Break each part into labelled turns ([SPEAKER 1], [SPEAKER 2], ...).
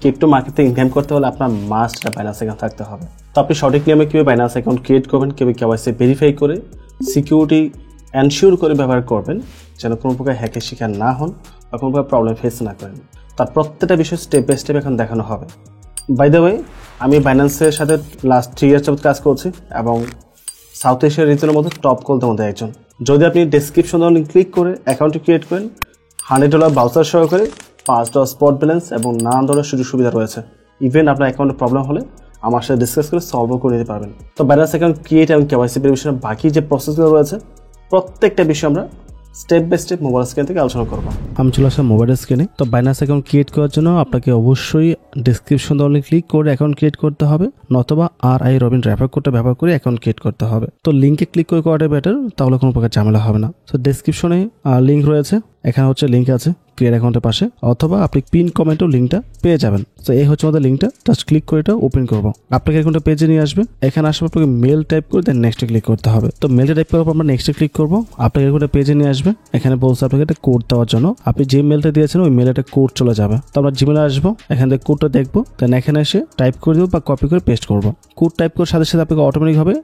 [SPEAKER 1] Crypto মার্কেটে income করতে হলে আপনার মাস্ট একটা বাইন্যান্স অ্যাকাউন্ট থাকতে হবে। তো আপনি সঠিক নিয়মে কীভাবে বাইন্যান্স অ্যাকাউন্ট ক্রিয়েট করবেন, কীভাবে কেওয়াইসি ভেরিফাই করে সিকিউরিটি এনশিওর করে ব্যবহার করবেন যেন কোনো প্রকার হ্যাকের শিকার না হন বা কোনো প্রকার প্রবলেম ফেস না করেন, তার প্রত্যেকটা বিষয় স্টেপ বাই স্টেপ এখন দেখানো হবে। বাই দ্য ওয়ে, আমি বাইন্যান্সের সাথে লাস্ট 3 ইয়ার্স যাবত কাজ করছি এবং সাউথ এশিয়ার রিজনের মধ্যে টপ কলদের মধ্যে একজন। যদি আপনি ডেসক্রিপশন লিঙ্ক ক্লিক করে অ্যাকাউন্টটি ক্রিয়েট করেন, $100 ব্রাউজার সহকারে, $5 স্পট ব্যালেন্স এবং নানান ধরনের সুযোগ সুবিধা রয়েছে। ইভেন আপনার অ্যাকাউন্টে প্রবলেম হলে আমার সাথে ডিসকাস করে সলভও করে নিতে পারবেন। তো বাইন্যান্স অ্যাকাউন্ট ক্রিয়েট এবং কেওয়াইসি ভেরিফিকেশনের বাকি যে প্রসেসগুলো রয়েছে প্রত্যেকটা বিষয় আমরা step by step mobile screen থেকে আলোচনা করব। আমি চলে আসলাম মোবাইল স্ক্রিনে। তো বাইন্যান্স অ্যাকাউন্ট ক্রিয়েট করার জন্য আপনাকে অবশ্যই ডেসক্রিপশন লিঙ্ক ক্লিক করে অ্যাকাউন্ট ক্রিয়েট করতে হবে, নতুবা RI রবিন রেফার কোডটা ব্যবহার করে অ্যাকাউন্ট ক্রিয়েট করতে হবে। তো লিঙ্কে ক্লিক করে করাটা বেটার, তাহলে কোনো প্রকার ঝামেলা হবে না। তো ডেসক্রিপশনে লিঙ্ক রয়েছে, এখানে হচ্ছে লিঙ্ক আছে ক্রিয়েট অ্যাকাউন্টের পাশে, অথবা আপনি পিন কমেন্টেও লিঙ্কটা পেয়ে যাবেন। তো এই হচ্ছে আমাদের লিঙ্কটা, জাস্ট ক্লিক করে এটা ওপেন করবো। আপনাকে অ্যাকাউন্টটা পেজে নিয়ে আসবে, এখানে আসবে আপনাকে মেল টাইপ করে দেন নেক্সটে ক্লিক করতে হবে। তো মেলটা টাইপ করার পর আমরা নেক্সটে ক্লিক করবো, আপনাকে অ্যাকাউন্টটা পেজে নিয়ে আসবে। এখানে বলছে আপনাকে একটা কোড দেওয়ার জন্য, আপনি যে মেলটা দিয়েছেন ওই মেলে একটা কোড চলে যাবে। তো আমরা জিমেলে আসবো, এখান থেকে কোডটা দেখবো, দেন এখানে এসে টাইপ করে দেবো বা কপি করে পেস্ট করবো। কোড টাইপ করার সাথে সাথে আপনাকে অটোমেটিক হবে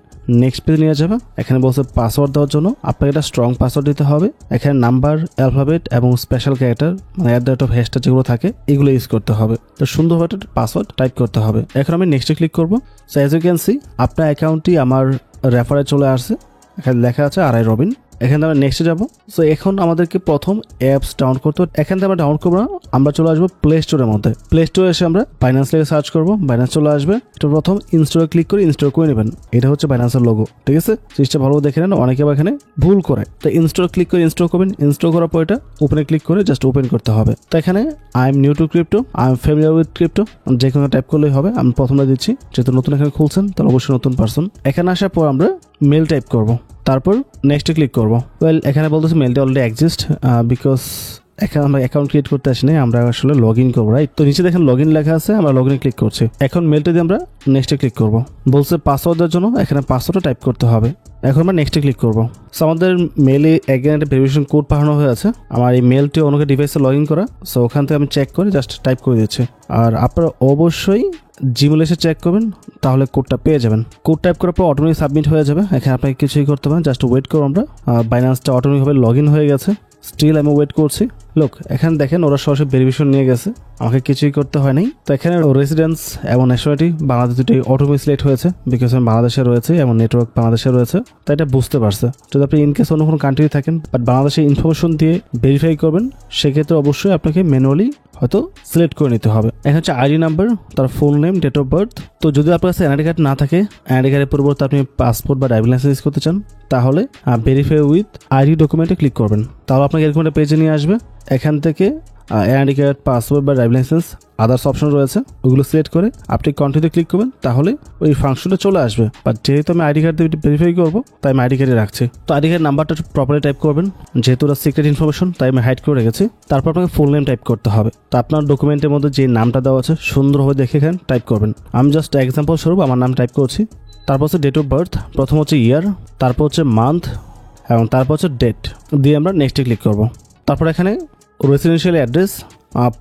[SPEAKER 1] নেক্সট পেজে নিয়ে যাবে। এখানে বলছে পাসওয়ার্ড দেওয়ার জন্য, আপনাকে একটা স্ট্রং পাসওয়ার্ড দিতে হবে। এখানে নাম্বার, অ্যালফাবেট এবং স্পেশাল ক্যারেক্টার মানে হ্যাশট্যাগ যেগুলো থাকে এগুলো ইউজ করতে হবে। তো সুন্দরভাবে একটা পাসওয়ার্ড টাইপ করতে হবে। এখন আমি নেক্সটে ক্লিক করবো। So as you can see আপনার অ্যাকাউন্টটি আমার রেফারে চলে আসছে, এখানে লেখা আছে RI রবিন। এখান থেকে আমরা নেক্সটে যাবো। সো এখন আমাদেরকে প্রথম অ্যাপস ডাউনলোড করতে হবে। এখান থেকে আমরা ডাউনলোড করবো না, আমরা চলে আসবো প্লে স্টোরের মধ্যে। প্লে স্টোরে এসে আমরা বাইন্যান্স লিখে সার্চ করবো, বাইন্যান্স চলে আসবে। এটা প্রথম ইনস্টলে ক্লিক করে ইনস্টল করে নেবেন। এটা হচ্ছে বাইন্যান্সের লোগো, ঠিক আছে? জিনিসটা ভালো দেখে নেন, অনেকে আবার এখানে ভুল করে। তো ইনস্টল ক্লিক করে ইনস্টল করবেন। ইনস্টল করার পর এটা ওপেনে ক্লিক করে জাস্ট ওপেন করতে হবে। তো এখানে I am new two crypto, I am familiar with crypto, যে কোনো টাইপ করলেই হবে। আমি প্রথমে দিচ্ছি, যেহেতু নতুন এখানে খুলছেন তাহলে অবশ্যই নতুন পারসন। এখানে আসার পর আমরা মেল টাইপ করবো, তারপর নেক্সটে ক্লিক করবো। ওয়েল, এখানে বলতেছে মেলটা অলরেডি এক্সিস্ট বিকজ এখানে আমরা অ্যাকাউন্ট ক্রিয়েট করতে আসি নাই, আমরা আসলে লগ ইন করবো, রাইট? তো নিচে দেখেন লগ ইন লেখা আছে, আমরা লগ ইনে ক্লিক করছি। এখন মেলটা দিয়ে আমরা নেক্সটে ক্লিক করবো। বলছে পাসওয়ার্ডের জন্য এখানে পাসওয়ার্ডটা টাইপ করতে হবে। এখন আমরা নেক্সটে ক্লিক করবো। সো আমাদের মেলে এগেন একটা ভেরিফিকেশন কোড পাঠানো হয়ে আছে। আমার এই মেলটি অন্য ডিভাইসে লগ ইন করা, সো ওখান থেকে আমি চেক করে জাস্ট টাইপ করে দিচ্ছি। আর আপনারা অবশ্যই জিমেল এসে চেক করবেন, তাহলে কোডটা পেয়ে যাবেন। কোড টাইপ করার পর অটোমেটিক সাবমিট হয়ে যাবে। এখানে আপনাকে কিছুই করতে হবে, জাস্ট ওয়েট করো। আমরা বাইন্যান্সটা অটোমেটিকভাবে লগ ইন হয়ে গেছে, স্টিল আমি ওয়েট করছি। লোক এখানে দেখেন ওরা সরাসরি ভেরিফিকেশন নিয়ে গেছে, আমাকে কিছুই করতে হয় নাই। তো এখানে রেসিডেন্স এবং ন্যাশনালিটি বাংলাদেশ দুটোই অটোমেটিক সিলেক্ট হয়েছে, বিকজ আমি বাংলাদেশে রয়েছে এবং নেটওয়ার্ক বাংলাদেশে রয়েছে, তাই এটা বুঝতে পারছে। যদি আপনি ইনকেস অন্য কোনো কান্ট্রি থাকেন বাট বাংলাদেশের ইনফরমেশন দিয়ে ভেরিফাই করবেন, সেক্ষেত্রে অবশ্যই আপনাকে ম্যানুয়ালি হয়তো সিলেক্ট করে নিতে হবে। এখন হচ্ছে আইডি নাম্বার, তার full name, date of birth. তো যদি আপনার কাছে এনআইডি কার্ড না থাকে, এনআইডি কার্ডের পরিবর্তে আপনি পাসপোর্ট বা ড্রাইভিং লাইসেন্স ইউজ করতে চান, তাহলে ভেরিফাই উইথ আইডি ডকুমেন্টে ক্লিক করবেন। তাহলে আপনাকে এরকম একটা পেজে নিয়ে আসবে। এখান থেকে এনআইডি কার্ড, পাসপোর্ট বা ড্রাইভিং লাইসেন্স আদার্স অপশন রয়েছে, ওগুলো সিলেক্ট করে আপনি কন্টিনিউতে ক্লিক করবেন, তাহলে ওই ফাংশনটা চলে আসবে। বাট যেহেতু আমি আইডি কার্ড দিয়ে ভেরিফাই করবো, তাই আমি আইডি কার্ডে রাখছি। তো আইডি কার্ড নাম্বারটা প্রপারলি টাইপ করবেন, যেহেতু ওরা সিক্রেট ইনফরমেশন তাই আমি হাইড করে রেখেছি। তারপর আপনাকে ফুল নেম টাইপ করতে হবে। তো আপনার ডকুমেন্টের মধ্যে যে নামটা দেওয়া আছে সুন্দরভাবে দেখে এখানে টাইপ করবেন। আমি জাস্ট এক্সাম্পল স্বরূপ আমার নাম টাইপ করছি। তারপর হচ্ছে ডেট অফ বার্থ, প্রথম হচ্ছে ইয়ার, তারপর হচ্ছে মান্থ এবং তারপর হচ্ছে ডেট দিয়ে আমরা নেক্সটে ক্লিক করব। তারপর এখানে residential address,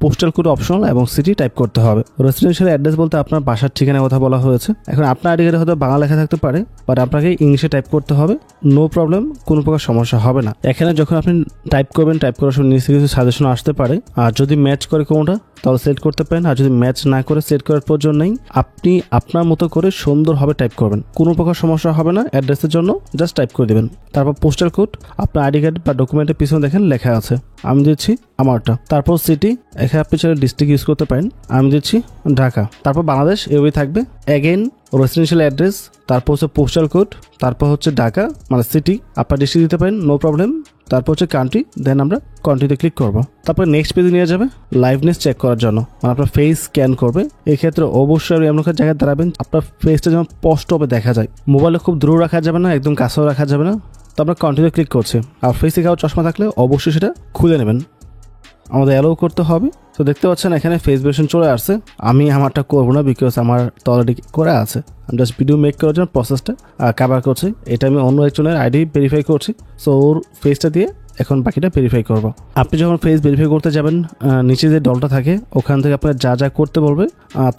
[SPEAKER 1] postal code optional এবং সিটি টাইপ করতে হবে। রেসিডেন্সিয়াল অ্যাড্রেস বলতে আপনার বাসার ঠিকানার কথা বলা হয়েছে। এখন আপনার আইডি কার্ডে হয়তো বাংলা লেখা থাকতে পারে, বাট আপনাকে ইংলিশে টাইপ করতে হবে। নো প্রবলেম, কোনো প্রকার সমস্যা হবে না। এখানে যখন আপনি টাইপ করবেন, টাইপ করার সময় নিচে কিছু সাজেশন আসতে পারে, আর যদি ম্যাচ করে কোনোটা তাহলে সেট করতে পারেন, আর যদি ম্যাচ না করে সেট করার প্রয়োজন নেই। আপনি আপনার মতো করে সুন্দরভাবে টাইপ করবেন, কোনো প্রকার সমস্যা হবে না। অ্যাড্রেসের জন্য জাস্ট টাইপ করে দেবেন। তারপর পোস্টাল কোড আপনার আইডি কার্ড বা ডকুমেন্টের পিছনে দেখেন লেখা আছে, আমি দিচ্ছি আমারটা। তারপর সিটি, এখানে আপনি চাইলে ডিস্ট্রিক্ট ইউজ করতে পারেন, আমি দিচ্ছি ঢাকা। তারপর বাংলাদেশ এভাবেই থাকবে। এগেইন রেসিডেন্সিয়াল অ্যাড্রেস, তারপর হচ্ছে পোস্টাল কোড, তারপর হচ্ছে ঢাকা মানে সিটি, আপনার ডিস্ট্রিক্ট দিতে পারেন, নো প্রবলেম। তারপর হচ্ছে কান্ট্রি, দেন আমরা কন্ট্রিতে ক্লিক করবো। তারপর নেক্সট পেজে নিয়ে যাবে লাইভনেস চেক করার জন্য, মানে আপনার ফেস স্ক্যান করবে। এক্ষেত্রে অবশ্যই এমন একটা জায়গায় দাঁড়াবেন আপনার ফেসটা যেন স্পষ্টভাবে দেখা যায়। মোবাইলে খুব দূর রাখা যাবে না, একদম কাছেও রাখা যাবে না। তো আমরা কন্টিনিউ ক্লিক করছি। আর ফেসে কারো চশমা থাকলে অবশ্যই সেটা খুলে নেবেন।
[SPEAKER 2] আমাদের অ্যালাউ করতে হবে। তো দেখতে পাচ্ছেন এখানে ফেস ভেরিফিকেশন চলে আসছে। আমি আমারটা করবো না, বিকজ আমার তো অলরেডি করা আছে। আমি জাস্ট ভিডিও মেক করার জন্য প্রসেসটা কভার করছি। এটা আমি অন্য একজনের আইডি ভেরিফাই করছি, সো ওর ফেসটা দিয়ে এখন বাকিটা ভেরিফাই করব। আপনি যখন ফেস ভেরিফাই করতে যাবেন, নিচে যে ডলটা থাকে ওখান থেকে আপনার যা যা করতে বলবে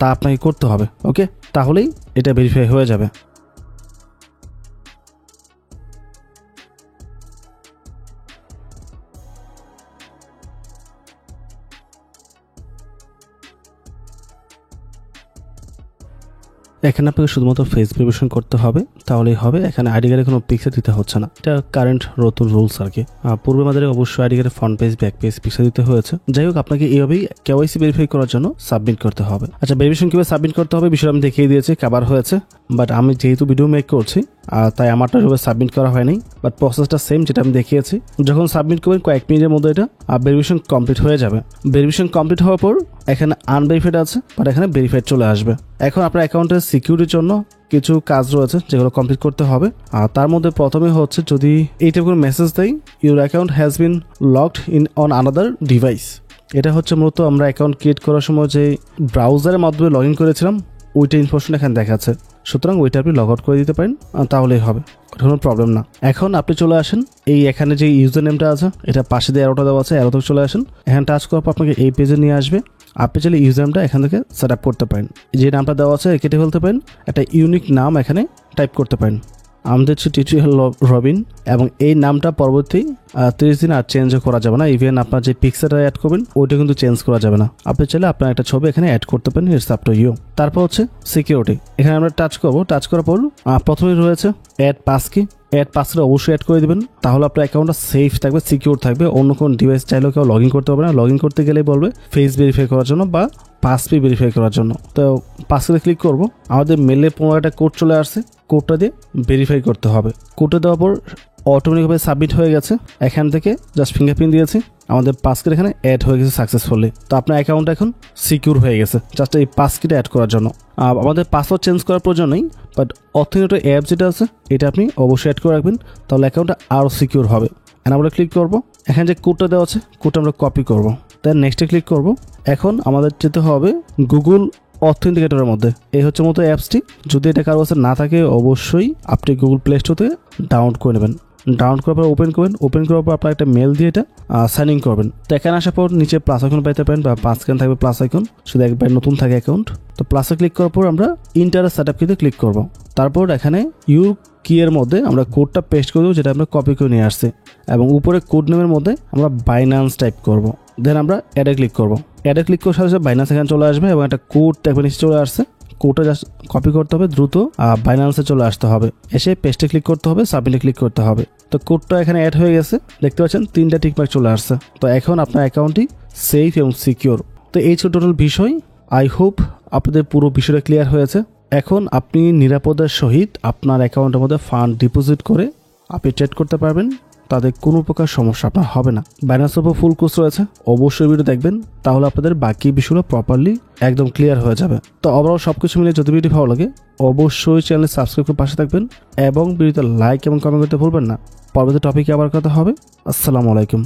[SPEAKER 2] তা আপনাকে করতে হবে। ওকে, তাহলেই এটা ভেরিফাই হয়ে যাবে। এখানে আপনাকে শুধুমাত্র ফেস ভেরিফিকেশন করতে হবে, তাহলেই হবে। এখানে আইডি কার্ডে কোনো পিকচার দিতে হচ্ছে না। এটা কারেন্ট নতুন রুলস আর কি। পূর্বে আমাদের অবশ্যই আইডি কার্ডে front page back page picture দিতে হয়েছে। যাই হোক, আপনাকে এইভাবেই কেওয়াইসি ভেরিফাই করার জন্য সাবমিট করতে হবে। আচ্ছা, ভেরিফিকেশন কীভাবে সাবমিট করতে হবে বিষয়টা আমি দেখিয়ে দিয়েছি, কভার হয়েছে। বাট আমি যেহেতু ভিডিও মেক করছি তাই আমারটা এভাবে সাবমিট করা হয়নি, বাট প্রসেসটা সেম যেটা আমি দেখিয়েছি। যখন সাবমিট করবেন কয়েক মিনিটের মধ্যে এটা ভেরিফিকেশন কমপ্লিট হয়ে যাবে। ভেরিফিকেশন কমপ্লিট হওয়ার পর এখানে আনভেরিফাইড আছে, বাট এখানে ভেরিফাইড চলে আসবে। এখন আপনার অ্যাকাউন্টের সিকিউরিটির জন্য কিছু কাজ রয়েছে যেগুলো কমপ্লিট করতে হবে। আর তার মধ্যে প্রথমে হচ্ছে, যদি এই টাইপের কোনো মেসেজ দেয়, your account has been locked in on another device, এটা হচ্ছে মূলত আমরা অ্যাকাউন্ট ক্রিয়েট করার সময় যে ব্রাউজারের মাধ্যমে লগ ইন করেছিলাম ওইটা ইনফরমেশন এখানে দেখাচ্ছে। সুতরাং ওইটা আপনি লগ আউট করে দিতে পারেন, তাহলেই হবে, কোনো প্রবলেম না। এখন আপনি চলে আসেন এই এখানে যে ইউজার নেমটা আছে, এটা পাশে দিয়ে অ্যারোটা দেওয়া আছে, অ্যারোতে চলে আসেন। এখানে টাচ করার পর আপনাকে এই পেজে নিয়ে আসবে। আপনি চাইলে ইউজার নেমটা এখান থেকে সেট আপ করতে পারেন। যে নামটা দেওয়া আছে কেটে ফেলতে পারেন, একটা ইউনিক নাম এখানে টাইপ করতে পারেন। আমাদের হচ্ছে টিউটোরিয়াল রবিন, এবং এই নামটা পরবর্তী 30 দিন আর চেঞ্জ করা যাবে না। ইভেন আপনার যে পিকচারটা অ্যাড করবেন ওইটা কিন্তু চেঞ্জ করা যাবে না। আপনি চাইলে আপনার একটা ছবি এখানে অ্যাড করতে পারেন, ইটস আপ টু ইউ। তারপর হচ্ছে সিকিউরিটি, এখানে আমরা টাচ করবো। টাচ করার পর প্রথমে রয়েছে অ্যাড পাসকি। অ্যাড পাসওয়ার্ড অবশ্যই অ্যাড করে দেবেন, তাহলে আপনার অ্যাকাউন্টটা সেফ থাকবে, সিকিউর থাকবে। অন্য কোনো ডিভাইস চাইলেও কেউ লগ ইন করতে হবে না। লগ ইন করতে গেলেই বলবে ফেস ভেরিফাই করার জন্য বা পাসপি ভেরিফাই করার জন্য। তো পাসওয়ার্ডে ক্লিক করব। আমাদের মেলে 15টা কোড চলে আসছে, কোডটা দিয়ে ভেরিফাই করতে হবে। কোডটা দেওয়ার পর অটোমেটিকভাবে সাবমিট হয়ে গেছে। এখান থেকে জাস্ট ফিঙ্গারপ্রিন্ট দিয়েছি, আমাদের পাসকিট এখানে অ্যাড হয়ে গেছে সাকসেসফুলি। তো আপনার অ্যাকাউন্ট এখন সিকিউর হয়ে গেছে জাস্ট এই পাসকিটা অ্যাড করার জন্য। আমাদের পাসওয়ার্ড চেঞ্জ করার প্রয়োজন নেই, বাট অথেন্টিকেটর অ্যাপ যেটা আছে এটা আপনি অবশ্যই অ্যাড করে রাখবেন, তাহলে অ্যাকাউন্টটা আরও সিকিউর হবে। আমরা ক্লিক করব, এখানে যে কোডটা দেওয়া আছে কোডটা আমরা কপি করব, দেন নেক্সটে ক্লিক করব। এখন আমাদের যেতে হবে গুগল অথেন্টিকেটরের মধ্যে। এই হচ্ছে মতো অ্যাপসটি। যদি এটা কারো কাছে না থাকে অবশ্যই আপনি গুগল প্লে স্টোর থেকে ডাউনলোড করে নেবেন। ডাউনলোড করার পর ওপেন করবেন। ওপেন করার পর আপনার একটা মেল দিয়ে এটা সাইন ইন করবেন। তো এখানে আসার পর নিচে প্লাস আইকন পাইতে পারেন, বা মাঝখানে থাকবে প্লাস আইকন, শুধু একবার নতুন থাকে অ্যাকাউন্ট। তো প্লাসে ক্লিক করার পর আমরা ইন্টারের সেট আপ কিতে ক্লিক করব। তারপর এখানে ইউর কি এর মধ্যে আমরা কোডটা পেস্ট করে দেবো, যেটা আমরা কপি করে নিয়ে আসছি, এবং উপরে কোড নেমের মধ্যে আমরা বাইন্যান্স টাইপ করব। দেন আমরা অ্যাডে ক্লিক করব। অ্যাডে ক্লিক করার সাথে সাথে বাইন্যান্স এখানে চলে আসবে, এবং একটা কোড দেখবেন নিচে চলে আসছে। কোডটা জাস্ট কপি করতে হবে, দ্রুত বাইন্যান্সে চলে আসতে হবে। এসে পেস্টে ক্লিক করতে হবে, সাবমিটে ক্লিক করতে হবে। তো কোডটা এখানে অ্যাড হয়ে গেছে, দেখতে পাচ্ছেন 3টা টিকমার্ক চলে আসছে। তো এখন আপনার অ্যাকাউন্টটি সেফ এবং সিকিউর। তো এই ছিল টোটাল বিষয়। আই হোপ আপনাদের পুরো বিষয়টা ক্লিয়ার হয়েছে। এখন আপনি নিরাপদের সহিত আপনার অ্যাকাউন্টের মধ্যে ফান্ড ডিপোজিট করে আপনি ট্রেড করতে পারবেন, তাদের কোনো প্রকার সমস্যা আপনার হবে না। বাইন্যান্সের উপর ফুল কোর্স রয়েছে, অবশ্যই ভিডিও দেখবেন, তাহলে আপনাদের বাকি বিষয়গুলো প্রপারলি একদম ক্লিয়ার হয়ে যাবে। তো ওভারঅল সব কিছু মিলে যদি ভিডিও ভালো লাগে অবশ্যই চ্যানেল সাবস্ক্রাইব করে পাশে থাকবেন, এবং ভিডিওতে লাইক এবং কমেন্ট করতে ভুলবেন না। পরবর্তী টপিকে আবার কথা হবে। আসসালামু আলাইকুম।